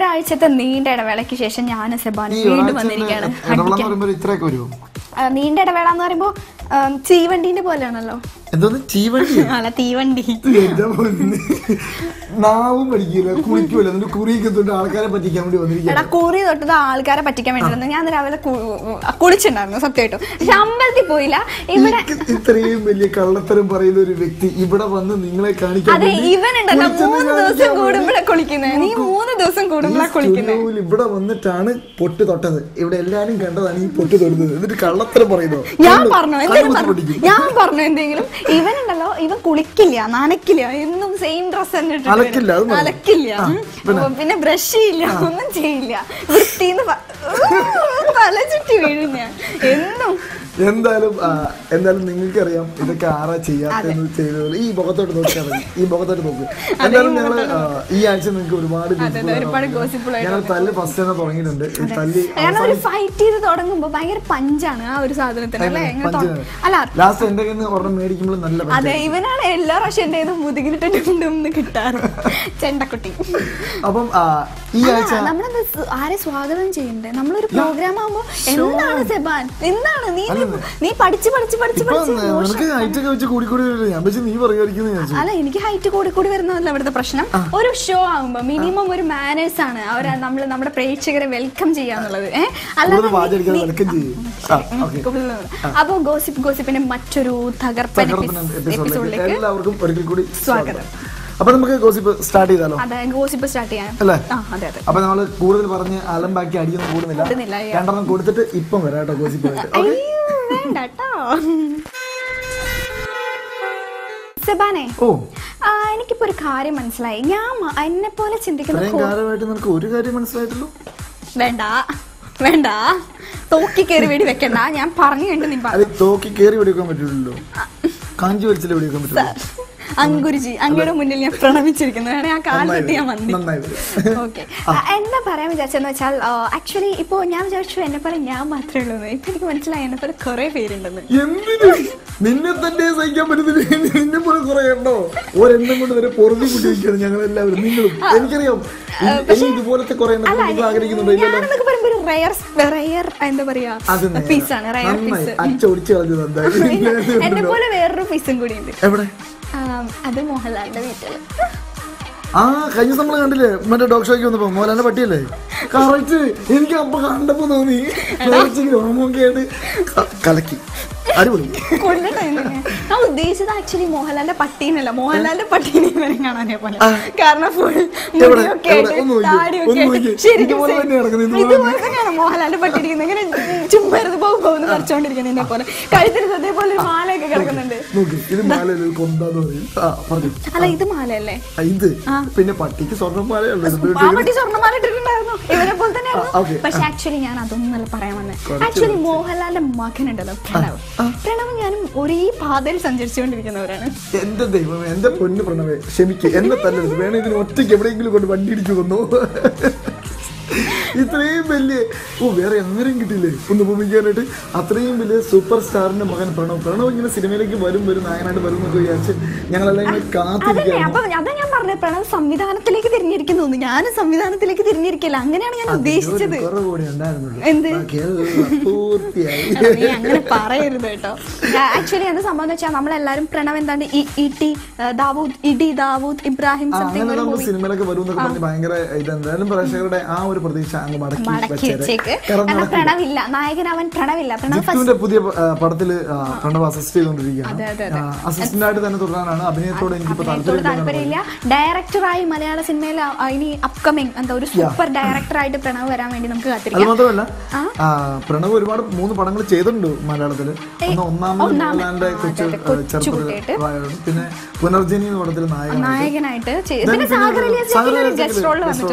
ഒരാഴ്ചത്തെ നീണ്ട ഇടവേളയ്ക്ക് ശേഷം ഞാൻ സെബാനും വീണ്ടും വന്നിരിക്കുകയാണ്. നീണ്ട ഇടവേള എന്ന് പറയുമ്പോ തീവണ്ടീന്റെ പോലെയാണല്ലോ. എന്തോന്ന് ചീവണ്ടി? അല്ല, തീവണ്ടി. നാവും പഠിക്കില്ല, കുളിക്കൂല, കുറിയൊക്കെ തൊട്ട് ആൾക്കാരെ പറ്റിക്കാൻ വേണ്ടി വന്നിരിക്കുക. കുറി തൊട്ടത് ആൾക്കാരെ പറ്റിക്കാൻ വേണ്ടി ഞാൻ രാവിലെ കുളിച്ചിട്ടുണ്ടായിരുന്നു സത്യമായിട്ടും. പക്ഷെ അമ്പലത്തിൽ പോയില്ല. ഇവിടെ ഇത്രയും വലിയ കള്ളത്തരം പറയുന്ന ഒരു വ്യക്തി ഇവിടെ വന്ന് നിങ്ങളെ കാണിക്കാൻ. അതെ, ഇവനുണ്ടല്ലോ 3 ദിവസം കൂടുമ്പോഴേ കുളിക്കുന്നത്. നീ 3 ദിവസം കൂടുമ്പോഴാ കുളിക്കുന്നത്. ഇവിടെ വന്നിട്ടാണ് പൊട്ട് തൊട്ടത്. ഇവിടെ എല്ലാരും കണ്ടതാണ് ഈ പൊട്ട് തൊടുന്നത്. എന്നിട്ട് കള്ളത്തരം പറയുന്നു. ഞാൻ പറഞ്ഞു എന്തെങ്കിലും. ഇവനുണ്ടല്ലോ, ഇവൻ കുളിക്കില്ല, നനക്കില്ല, എന്നും സെയിം ഡ്രസ് തന്നെ അലക്കില്ല, പിന്നെ ബ്രഷ് ചെയ്യില്ല, ഒന്നും ചെയ്യില്ല. വൃത്തിന്ന് തല ചുറ്റി വീഴും ഞാൻ എന്നും. എന്തായാലും നിങ്ങൾക്കറിയാം ഇതൊക്കെ ആരാ ചെയ്യാത്തെന്ന് ചെയ്തത്. ഈ മുഖത്തോട്ട് നോക്കിയാൽ ഈ മുഖത്തോട്ട് നോക്ക്. എന്തായാലും ഞങ്ങള് ഈ ആഴ്ച നിങ്ങൾക്ക് ഒരുപാട് ഞങ്ങൾ തല്ല് ഫസ്റ്റ് തന്നെ തുടങ്ങിയിട്ടുണ്ട്. ഫൈറ്റ് ചെയ്ത് തുടങ്ങുമ്പോ ഭയങ്കര പഞ്ചാണ് ആ ഒരു സാധനത്തിന്. ലാസ്റ്റ് എന്റെ കയ്യിൽ നിന്ന് ഒരെണ്ണം മേടിക്കുമ്പോൾ നല്ല. അതെ, ഇവനാണ് എല്ലാ പ്രാവശ്യം എന്റെ കയ്യിൽ നിന്ന് മുതുകിലിട്ടുണ്ട് കിട്ടാറ്. ചെണ്ടക്കുട്ടി. അപ്പം ഈ ആഴ്ച നമ്മളത് ആരെ സ്വാഗതം ചെയ്യണ്ടേ? നമ്മളൊരു പ്രോഗ്രാം ആകുമ്പോ എന്താണ് സെബാൻ, എന്താണ് നീ പഠിച്ച് അല്ല, എനിക്ക് ഹൈറ്റ് കൂടി വരുന്നതല്ല ഇവിടുത്തെ പ്രശ്നം. ഒരു ഷോ ആകുമ്പോ മിനിമം ഒരു മാനേഴ്സ് ആണ് നമ്മുടെ പ്രേക്ഷകരെ വെൽക്കം ചെയ്യാന്നുള്ളത്. അപ്പൊ ഗോസിപ്പിന്റെ മറ്റൊരു തകർപ്പൻ എപ്പിസോഡിലേക്ക് എല്ലാവർക്കും ഒരിക്കൽ കൂടി സ്വാഗതം. അപ്പൊ നമുക്ക് ഗോസിപ്പ് സ്റ്റാർട്ട് ചെയ്താലോ? അതെ, ഗോസിപ്പ് സ്റ്റാർട്ട് ചെയ്യാം അല്ലേ? അപ്പൊ നമ്മള് കൂടുതൽ പറഞ്ഞ് അലമ്പാക്കി അടിയൊന്നും കൂടുന്നില്ല. രണ്ടെണ്ണം കൊടുത്തിട്ട് ഇപ്പം വരാം കേട്ടോ ഗോസിപ്പ്. സെബാനെ, എനിക്കിപ്പോ ഒരു കാര്യം മനസ്സിലായി. ഞാൻ എന്നെ പോലെ ചിന്തിക്കുന്ന ഒരു കാര്യം മനസ്സിലായിട്ടുള്ളൂ. വേണ്ട തോക്കി കയറി വെടി വെക്കണ്ട. ഞാൻ പറഞ്ഞു കണ്ടു. നീ തോക്കി കയറി വെടിവെക്കാൻ പറ്റില്ലല്ലോ, കാഞ്ചി വലിച്ചില്ല വെടിവെക്കാൻ പറ്റില്ല. അങ്കുരുജി, അങ്ങയുടെ മുന്നിൽ ഞാൻ പ്രണമിച്ചിരിക്കുന്നു. ആ കാലത്ത് ഞാൻ വന്നു. ഓക്കെ, എന്താ പറയാൻ വിചാരിച്ചെന്ന് വെച്ചാൽ, ആക്ച്വലി ഇപ്പൊ ഞാൻ വിചാരിച്ചു എന്നെ പോലെ ഞാൻ മാത്രമേ ഉള്ളൂ. ഇപ്പൊ എനിക്ക് മനസ്സിലായി എന്നെ പോലെ കുറെ പേരുണ്ടെന്ന്. നിന്നെ തന്നെ സഹിക്കാൻ പറ്റുന്നില്ല, നിന്നെ പോലെ കുറെ ഉണ്ടോ? ഒരെണ്ണം കൊണ്ട് വരെ പൊറുതി കൂട്ടിയിരിക്കുകയാണ് ഞങ്ങൾ എല്ലാവരും. നിങ്ങളും എനിക്കറിയാം ഇതുപോലത്തെ കുറെ ആഗ്രഹിക്കുന്നുണ്ടോ? എന്താ പറയാ, പീസാണ് റയർ പീസ്. അച്ചോടിച്ചു കളഞ്ഞത് എന്നെ പോലെ വേറൊരു പീസും കൂടി ഉണ്ട്. എവിടെ? അത് മോഹൻലാലിന്റെ വീട്ടില്. കഴിഞ്ഞ നമ്മള് കണ്ടില്ലേ മറ്റേ ഡോഗ് ഷോയ്ക്ക് വന്നപ്പോ മോഹൻലാലിന്റെ പട്ടിയല്ലേ? കറക്റ്റ്. എനിക്ക് അപ്പൊ കണ്ടപ്പോ തോന്നി ഹോമോക്കെയായിട്ട് കലക്കി അടിപൊളി. ഞാൻ ഉദ്ദേശിച്ചത് ആക്ച്വലി മോഹൻലാലിന്റെ പട്ടീനല്ല, മോഹൻലാലിന്റെ പട്ടീനെ ഇവരെ കാണാനേ പോലെ. കാരണം ഫുൾ ഇതുപോലെയാണ് മോഹൻലാലിന്റെ പട്ടി ഇരിക്കുന്നത്. ഇങ്ങനെ ചുമ്മാരുന്ന് പോകുന്നു പറിച്ചോണ്ടിരിക്കുന്നത്. എന്നെ പോലെ കഴുത്തിന് അതേപോലെ ഒരു മാലയൊക്കെ കിടക്കുന്നുണ്ട്. അല്ല, ഇത് മാലയല്ലേ? ഇത് പിന്നെ പട്ടിക്ക് സ്വർണ്ണമാല ഇട്ടിട്ടുണ്ടായിരുന്നു, ഇവരെ പോലെ തന്നെയായിരുന്നു. പക്ഷെ ആക്ച്വലി ഞാൻ അതൊന്നല്ല പറയാൻ വന്നത്. ആക്ച്വലി മോഹൻലാലിന്റെ മകനുണ്ടല്ലോ പ്രണവ് ഞാനും ഒരേ പാതയിൽ സഞ്ചരിച്ചുകൊണ്ടിരിക്കുന്നവരാണ്. എന്റെ ദൈവമേ, എന്റെ പൊന്നു പ്രണവേ, ക്ഷമിക്ക്, എന്നെ തല്ലരുത്. വേണമെങ്കിൽ ഇതിന് ഒറ്റയ്ക്ക് എവിടെയെങ്കിലും കൊണ്ട് വണ്ടി ഇടിച്ചു കൊന്നു. ഇത്രയും വലിയ വേറെ എങ്ങനെയും കിട്ടിയില്ലേ ഒന്ന് ഭൂമിക്കാനായിട്ട്? അത്രയും വലിയ സൂപ്പർ സ്റ്റാറിന്റെ മകൻ പ്രണവ് ഇങ്ങനെ സിനിമയിലേക്ക് വരും നായകനായിട്ട് വരും എന്നൊക്കെ വിചാരിച്ച് ഞങ്ങളെല്ലാം ഇങ്ങനെ കാത്തിരിക്കുകയാണ്. അതാ ഞാൻ പറഞ്ഞത്, പ്രണവ് സംവിധാനത്തിലേക്ക് തിരിഞ്ഞിരിക്കുന്നു. ഞാനും സംവിധാനത്തിലേക്ക് തിരിഞ്ഞിരിക്കില്ല, അങ്ങനെയാണ് ഞാൻ ഉദ്ദേശിച്ചത്. എന്ത് അങ്ങനെ പറയരുത് കേട്ടോ. ആക്ച്വലി എന്താ സംഭവം വെച്ചാൽ നമ്മളെല്ലാരും പ്രണവ് എന്താണ് ദാവൂദ് ഇബ്രാഹിം സിനിമയിലൊക്കെ വരും എന്നൊക്കെ പറഞ്ഞ് ഭയങ്കര ഇതെന്തായാലും പ്രേക്ഷകരുടെ ആ ഒരു പ്രതീക്ഷ മടക്കി വെച്ചേക്ക്. പ്രണവില്ല, നായകൻ അവൻ പ്രണവില്ല. പുതിയ പടത്തില് പ്രണവ് അസിസ്റ്റ് ചെയ്തുകൊണ്ടിരിക്കുകയാണ്. അസിസ്റ്റന്റ് ആയിട്ട് തന്നെ തുടരാനാണ്. അഭിനയത്തോട് എനിക്ക് താല്പര്യമില്ല. ഡയറക്ടറായി മലയാള സിനിമയിൽ ഇനി അപ്കമിങ് എന്താ ഒരു സൂപ്പർ ഡയറക്ടറായിട്ട് പ്രണവ് വരാൻ വേണ്ടി നമുക്ക് കാത്തിരിക്കാം. അത് മാത്രമല്ല പ്രണവ് ഒരുപാട് 3 പടങ്ങൾ ചെയ്തിട്ടുണ്ട് മലയാളത്തില്. ഒന്നാമത് ചെറുപ്പത്തിൽ, പിന്നെ പുനർജനി പടത്തിൽ നായകനായിട്ട്.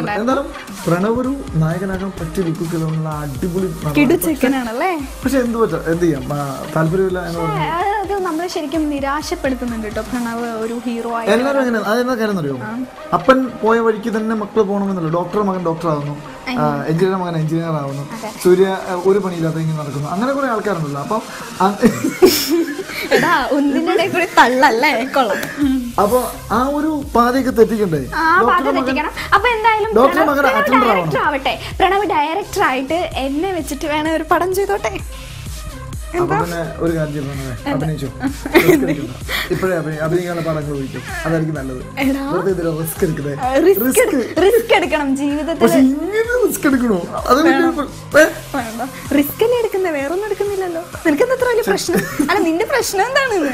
എന്തായാലും പ്രണവ് ഒരു നായകനാകാൻ പറ്റിയ ലുക്കുള്ള അടിപൊളി. പക്ഷെ എന്ത് ചെയ്യാം, താല്പര്യമില്ല അത് നമ്മളെ ശരിക്കും നിരാശപ്പെടുത്തുന്നുണ്ട് കേട്ടോ പ്രണവ് ഒരു ഹീറോ ആയി. എല്ലാവരും അങ്ങനെ. അതെന്താ കാര്യം അറിയോ? അപ്പൻ പോയ വഴിക്ക് തന്നെ മക്കള് പോകണമെന്നല്ലോ. ഡോക്ടർ മകൻ ഡോക്ടർ ആകുന്നു, എഞ്ചിനീയർ മകൻ എഞ്ചിനീയർ ആവുന്നു, സൂര്യ ഒരു പണിയില്ലാതെ ഇങ്ങനെ നടക്കുന്നു, അങ്ങനെ കുറെ ആൾക്കാരുണ്ടല്ലോ. അപ്പം അപ്പൊ ആ ഒരു പാതയൊക്കെ തെറ്റിക്കണ്ടേ? ഡോക്ടർ മകൻ ഡയറക്ടർ ആവട്ടെ, പ്രണവ് ഡയറക്ടർ ആയിട്ട് എന്നെ വെച്ചിട്ട് വേണം ഒരു പടം ചെയ്തോട്ടെ. അപ്പൊ പിന്നെ ഒരു കാര്യം അഭിനയിച്ചു, ഇപ്പഴേ അഭിനയിക്കാനുള്ള പടങ്ങൾ ചോദിക്കും, അതായിരിക്കും നല്ലത്. റിസ്ക് എടുക്കണം ജീവിതത്തിൽ. റിസ്ക് എടുക്കണോ? റിസ്ക് അല്ലേ എടുക്കുന്നത്, വേറൊന്നും എടുക്കുന്നില്ലല്ലോ. നിനക്കെന്താ അത്ര വലിയ പ്രശ്നം? അല്ല, നിന്റെ പ്രശ്നം എന്താണെന്ന്?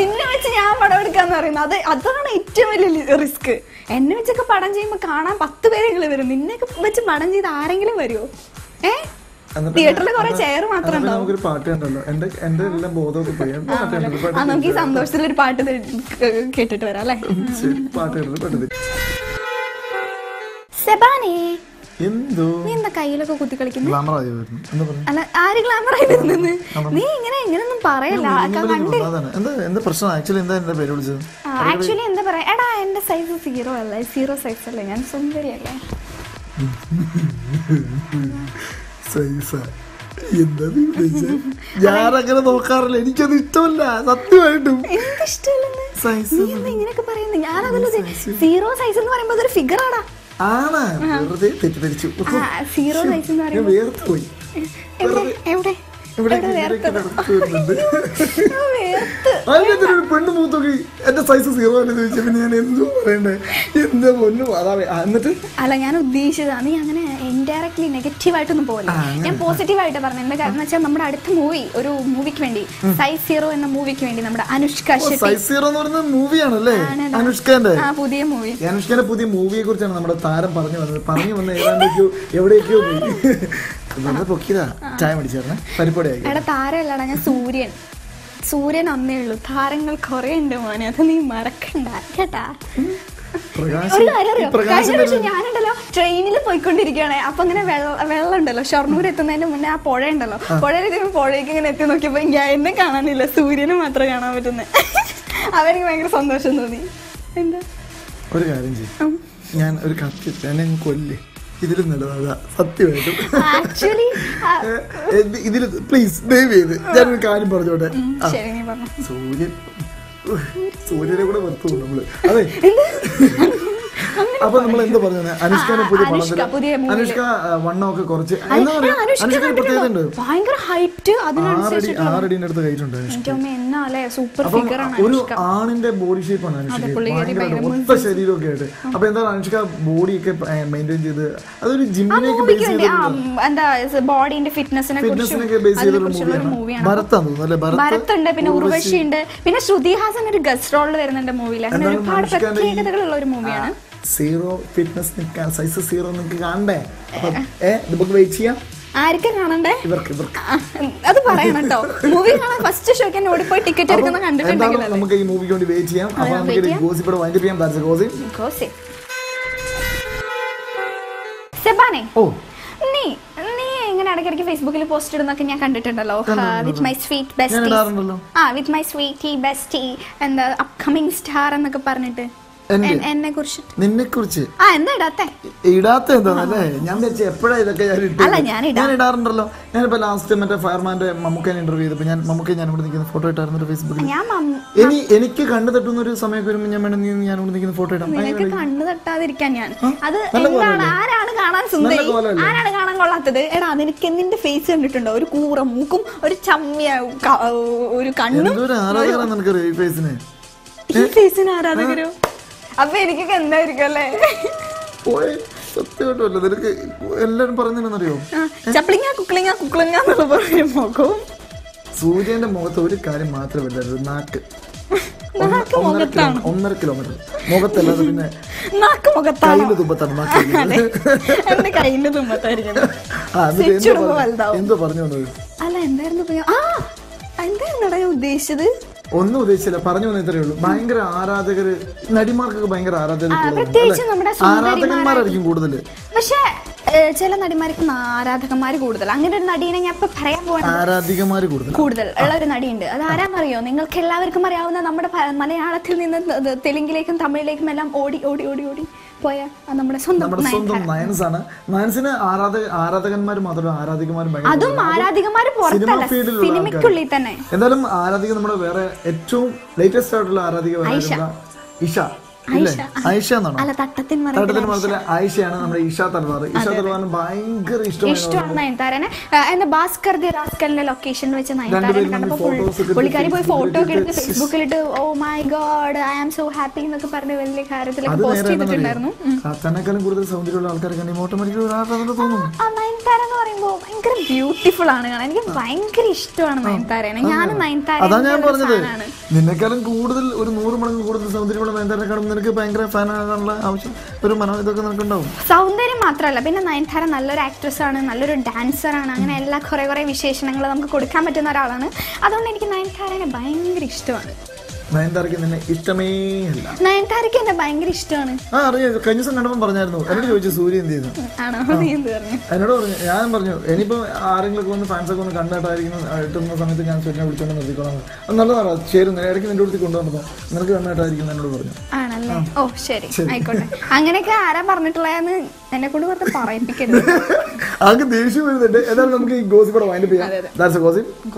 നിന്നെ വെച്ച് ഞാൻ പടം എടുക്കാന്ന് പറയുന്നത് അതാണ് ഏറ്റവും വലിയ റിസ്ക്. എന്നെ വെച്ചൊക്കെ പടം ചെയ്യുമ്പോ കാണാൻ 10 പേരെങ്കിലും വരും. നിന്നെയൊക്കെ വെച്ച് പടം ചെയ്ത് ആരെങ്കിലും വരുമോ? തിയേറ്ററിൽ കുറെ ചെയർ മാത്രം ഉണ്ടാവും. നമുക്കൊരു പാട്ട് കണ്ടല്ലോ, എന്റെ എല്ലാം ബോധമൊക്കെ പോയി. നമുക്ക് ഈ സന്തോഷത്തിലൊരു പാട്ട് കേട്ടിട്ട് വരാം അല്ലേ? സെബാനെ, എന്തോ നീ എന്താ കയ്യിലൊക്കെ കുത്തി കളിക്കുന്നു? അല്ല, ആര് ഗ്ലാമർ ആയി വരുന്നത്? നീ ഇങ്ങനെയൊന്നും പറയല്ല. ആക്ച്വലി എന്താ പറയാ, എടാ എന്റെ സൈസ് 0 അല്ലേ, 0 സൈസ് അല്ലേ, ഞാൻ സുന്ദരിയല്ലേ? ഞാനങ്ങനെ നോക്കാറില്ല, എനിക്കത് ഇഷ്ടമല്ല സത്യമായിട്ടും. ഇങ്ങനെയൊക്കെ പറയുന്നത് ഞാനതല്ല. 0 സൈസ് എന്ന് പറയുമ്പോ അതൊരു ഫിഗർ ആടാ. ആണ്, വെറുതെ തെറ്റിദ്ധരിച്ചു. 0 സൈസ് എന്ന് പറയുമ്പോ വേർത്ത് പോയി. എവിടെ പെണ്ണ് മൂത്തോക്കി എന്റെ സൈസ് 0 അല്ലെന്ന് ചോദിച്ചാ പിന്നെ ഞാൻ എന്തോ പറയണ്ടേ? എന്താ പൊന്നു എന്നിട്ട്? അല്ല, ഞാൻ ഉദ്ദേശിച്ചതാ നീ അങ്ങനെ ഇൻഡയറക്ട്ലി നെഗറ്റീവായിട്ടൊന്നും പോകില്ല. ഞാൻ പോസിറ്റീവായിട്ട് പറഞ്ഞു. എന്താ കാരണം വെച്ചാൽ നമ്മുടെ അടുത്ത ഒരു മൂവിക്ക് വേണ്ടി, സൈസ് 0 എന്ന മൂവിക്ക് വേണ്ടി നമ്മുടെ അനുഷ്ക ഷെട്ടി. സൈസ് 0 എന്ന് പറയുന്ന മൂവിയാണല്ലേ അനുഷ്കന്റെ പുതിയ മൂവി. അനുഷ്കന്റെ പുതിയ മൂവിയെ കുറിച്ചാണ് നമ്മുടെ താരം പറഞ്ഞു വന്ന് ഏതാണ്ടേക്കോ എവിടേക്കോ പൊക്കിയതാ. ചായ മേടിച്ചേർന്നെ പരിപാടിയായി. എടാ, താരമല്ലടാ, ഞാൻ സൂര്യൻ ഒന്നേ ഉള്ളൂ. താരങ്ങൾ കുറെ ഉണ്ട് മോനെ, അത് നീ മറക്കണ്ട കേട്ടാ. ഒരു കാര്യം അറിയോ, കഴിഞ്ഞ പ്രാവശ്യം ഞാനുണ്ടല്ലോ ട്രെയിനിൽ പോയിക്കൊണ്ടിരിക്കുകയാണെ, അപ്പൊ ഇങ്ങനെ വെള്ളം ഉണ്ടല്ലോ, ഷൊർണൂർ എത്തുന്നതിന് മുന്നേ ആ പുഴ ഉണ്ടല്ലോ, പുഴയിൽ പുഴയ്ക്ക് ഇങ്ങനെ എത്തി നോക്കിയപ്പോ എന്നെ കാണാനില്ല, സൂര്യനെ മാത്രമേ കാണാൻ പറ്റുന്നത്. അവർക്ക് ഭയങ്കര സന്തോഷം തോന്നി. എന്താ ഒരു കാര്യം ചെയ്യും, ഞാൻ ഒരു കത്തി എന്നെ കൊല്ലേ ഇതിലും നല്ലതാ സത്യമായിട്ടും. ഇതില് പ്ലീസ് ദയവ് ചെയ്ത് ഞാനൊരു കാര്യം പറഞ്ഞോട്ടെ. സൂര്യനെ കൂടെ വെറുത്തു നമ്മള്. അതെ, അപ്പൊ നമ്മൾ എന്താ പറഞ്ഞത്, അനുഷ്കയുടെ പുതിയ പടത്തില് അനുഷ്ക വണ്ണമൊക്കെ കുറച്ച് എന്താ പറയാ, അനുഷ്കയുടെ പ്രത്യേകത ഉണ്ട്. 6 അടിന്റെ അടുത്ത് കയറ്റുണ്ട് ഒരു ആണിന്റെ ബോഡി ഷേപ്പാണ് അനുഷ്ക, ഒത്ത ശരീരമൊക്കെ ആയിട്ട്. അപ്പൊ എന്താണ് അനുഷ്ക ബോഡിയൊക്കെ മെയിൻറ്റെയിൻ ചെയ്ത് അതൊരു ജിമ്മിനെയൊക്കെ ബേസ് ഫിറ്റ്നസിനൊക്കെ ബേസ് ചെയ്തൊരു മൂവിയാണ്. ഭരത്താന്ന് തോന്നുന്നു അല്ലെ? ഭരത്തുണ്ട്, പിന്നെ ഉർവശി ഉണ്ട്, പിന്നെ ശ്രുതി ഹാസൻ ഒരു ഗസ്റ്റ് റോളിൽ വരുന്നുണ്ട് മൂവിയിൽ. അങ്ങനെ ഒരുപാട് പ്രത്യേകതകളുള്ള ഒരു മൂവിയാണ്. 0 ഫിറ്റ്നസ് സൈസ് 0 നിങ്ങൾക്ക് കാണണ്ടേ? നമുക്ക് വെയിറ്റ് ചെയ്യാം. ആർക്കും കാണണ്ടേ? അത് പറയണം കേട്ടോ. മൂവി കാണാൻ ഫസ്റ്റ് ഷോക്ക് ഞാൻ ഓടിപ്പോയി ടിക്കറ്റ് എടുക്കുന്ന കണ്ടിട്ടുണ്ടെങ്കിൽ നമുക്ക് ഈ മൂവിക്ക് വേണ്ടി വെയിറ്റ് ചെയ്യാം. അപ്പൊ നമുക്ക് ഗോസിപ്പ് വൈൻഡ് ചെയ്യാം. സെബാനെ, നീ ഇങ്ങനെ ഇടയ്ക്കിടയ്ക്ക് ഫേസ്ബുക്കിൽ പോസ്റ്റ് ഇടുന്നൊക്കെ ഞാൻ കണ്ടിട്ടുണ്ടല്ലോ. വിത്ത് മൈ സ്വീറ്റ് ബെസ്റ്റി എന്താ അപ്കമിങ് സ്റ്റാർ എന്നൊക്കെ പറഞ്ഞിട്ട് എന്നെ കുറിച്ച് നിന്നെ കുറിച്ച് എന്താ ഇടാത്ത എന്താന്നല്ലേ? ഞാൻ എപ്പോഴാ ഇതൊക്കെ ഞാൻ ഇടാറുണ്ടല്ലോ. ഞാനിപ്പോ ലാസ്റ്റ് മറ്റേ ഫയർമാന്റെ മമ്മൂക്കനെ ഇന്റർവ്യൂ ചെയ്തപ്പോ ഞാൻ ഇവിടെ നിൽക്കുന്ന ഫോട്ടോ ഇട്ടായിരുന്നു ഫേസ്ബുക്കിൽ. എനിക്ക് കണ്ണു തട്ടുന്ന ഒരു സമയം വരുമ്പോൾ ഞാൻ ഇവിടെ നിൽക്കുന്ന ഫോട്ടോ ഇടാം. കണ്ണു തട്ടാതിരിക്കാൻ ഞാൻ അത് ആരാണ് കാണാൻ സുന്ദരി, ആരാണ് കാണാൻ കൊള്ളാത്തത്? എടാ, നിനക്ക് നിന്റെ ഫേസ് കണ്ടിട്ടുണ്ടോ? ഒരു കൂറ മൂക്കും, ഒരു ചമ്മിയ ഒരു കണ്ണും. ഈ ഫേസിന് ആരാധകരോ? അപ്പൊ എനിക്കൊക്കെ എന്തായിരിക്കും അല്ലേ? സത്യമായിട്ടല്ല, നിനക്ക് എല്ലാരും പറഞ്ഞറിയോ, മുഖവും. സൂര്യന്റെ മുഖത്ത് ഒരു കാര്യം മാത്രമല്ല, നാക്ക്. 1.5 കിലോമീറ്റർ മുഖത്തല്ലാതെ പിന്നെ കയ്യിന്റെ തുമ്പത്താണ്. എന്തോ പറഞ്ഞു വന്നത്? അല്ല, എന്തായിരുന്നു ഉദ്ദേശിച്ചത്? ഒന്നും ഉദ്ദേശിച്ചില്ല, പറഞ്ഞു വന്ന ഇത്രയേ ഉള്ളൂ. ഭയങ്കര ആരാധകര്, നടിമാർക്കൊക്കെ ഭയങ്കര ആരാധകന്മാരായിരിക്കും കൂടുതൽ. പക്ഷെ ചില നടിമാർക്ക് ആരാധകന്മാര് കൂടുതൽ. അങ്ങനെ ഒരു നടീനെ ഞാൻ ഇപ്പൊ പറയാൻ പോവാണ്. ആരാധികമാര് കൂടുതൽ ഉള്ള ഒരു നടിയുണ്ട്. അത് ആരാന്നറിയോ? നിങ്ങൾക്ക് എല്ലാവർക്കും അറിയാവുന്ന നമ്മുടെ മലയാളത്തിൽ നിന്ന് തെലുങ്കിലേക്കും തമിഴിലേക്കും എല്ലാം ഓടി ഓടി ഓടി ഓടി പോയ നമ്മുടെ സ്വന്തം നയൻസ് ആണ്. നയൻസിന് ആരാധകന്മാർ മാത്രമല്ല ആരാധികമാരും അതും ആരാധികമാര് പുറത്തല്ല, സിനിമയ്ക്കുള്ളിൽ തന്നെ. എന്തായാലും ആരാധിക നമ്മുടെ വേറെ ഏറ്റവും ലേറ്റസ്റ്റ് ആയിട്ടുള്ള ആരാധിക ഇഷ ആയിഷ എന്നാണ്. തട്ടത്തിൻ മറത്തിലെ ആയിഷയാണ് നമ്മുടെ ഇഷ തൽവാർ. ഇഷ തൽവാറിന് ഭയങ്കര ഇഷ്ടമാണ് നയൻതാരനെ. ഭാസ്കർ ദി റാസ്കലിന്റെ ലൊക്കേഷനിൽ വെച്ച് നയൻതാരനെ കണ്ടപ്പോൾ പുള്ളിക്കാരി പോയി ഫോട്ടോ ഒക്കെ എടുത്ത് ഫേസ്ബുക്കിലിട്ട് oh my God I am so happy എന്നൊക്കെ പറഞ്ഞ് വലിയ കാര്യത്തിലൊക്കെ പോസ്റ്റ് ചെയ്തിട്ടുണ്ടായിരുന്നു. തന്നെക്കാളും കൂടുതൽ സൗന്ദര്യമുള്ള ആൾക്കാരെ ഓട്ടോമാറ്റിക്കലി തോന്നും. നയൻതാര എന്ന് പറയുമ്പോൾ ഭയങ്കര ബ്യൂട്ടിഫുൾ ആണ് കാണാൻ. എനിക്ക് ഭയങ്കര ഇഷ്ടമാണ് നയൻതാരനെ. ഞാൻ നയൻതാര നിന്നെക്കാളും കൂടുതൽ ഒരു 100 മടങ്ങ് കൂടുതൽ സൗന്ദര്യമുള്ള നയൻതാരനെ കാണുമ്പോൾ നിനക്ക് ഭയങ്കര ഫാൻ ആകാനുള്ള ആവശ്യം ഒരു ഇതൊക്കെ നിനക്കുണ്ടാവും. സൗന്ദര്യം മാത്രമല്ല, പിന്നെ നയൻതാര നല്ലൊരു ആക്ട്രസ് ആണ്, നല്ലൊരു ഡാൻസർ ആണ്. അങ്ങനെ എല്ലാ കുറെ വിശേഷണങ്ങൾ നമുക്ക് കൊടുക്കാൻ പറ്റുന്ന ഒരാളാണ്. അതുകൊണ്ട് എനിക്ക് നയൻതാരനെ ഭയങ്കര ഇഷ്ടമാണ്. നയൻതാരയ്ക്ക് നിന്നെ ഇഷ്ടമേ അല്ല. നയൻതാരയ്ക്ക് എന്നെ ഭയങ്കര ഇഷ്ടമാണ്. കഴിഞ്ഞ ദിവസം കണ്ടപ്പോൾ പറഞ്ഞായിരുന്നു. എന്നോട് ചോദിച്ചു സൂര്യ എന്ത് ചെയ്യുന്നു. എന്നോട് പറഞ്ഞു, ഞാൻ പറഞ്ഞു ഇനിയിപ്പോ ആരെങ്കിലും വന്ന് ഫാൻസൊക്കെ ഒന്ന് കണ്ടിട്ടായിരിക്കുന്ന സമയത്ത് ഞാൻ സൂര്യനെ വിളിച്ചോണ്ട് നിർത്തിക്കോളാം. അത് നല്ലതാണ്, ചേരുന്നു. ഇടയ്ക്ക് നിന്റെ അടുത്ത് കൊണ്ടുവന്നപ്പോ നിനക്ക് കണ്ടിട്ടായിരിക്കും എന്നോട് പറഞ്ഞു. ആണല്ലേ? ഓ ശരി, ആയിക്കോട്ടെ. അങ്ങനെയൊക്കെ ആരാ പറഞ്ഞിട്ടുള്ളതെന്ന് എന്നെ കൊണ്ട് പറഞ്ഞ് പറയിപ്പിക്കരുത്. ആൾക്ക് ദേഷ്യം വരുന്നുണ്ട്. ഏതായാലും നമുക്ക് ഈ ഗോസിപ്പോടെ വൈൻഡപ്പ് ചെയ്യാം.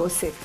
ഗോസിപ്പ്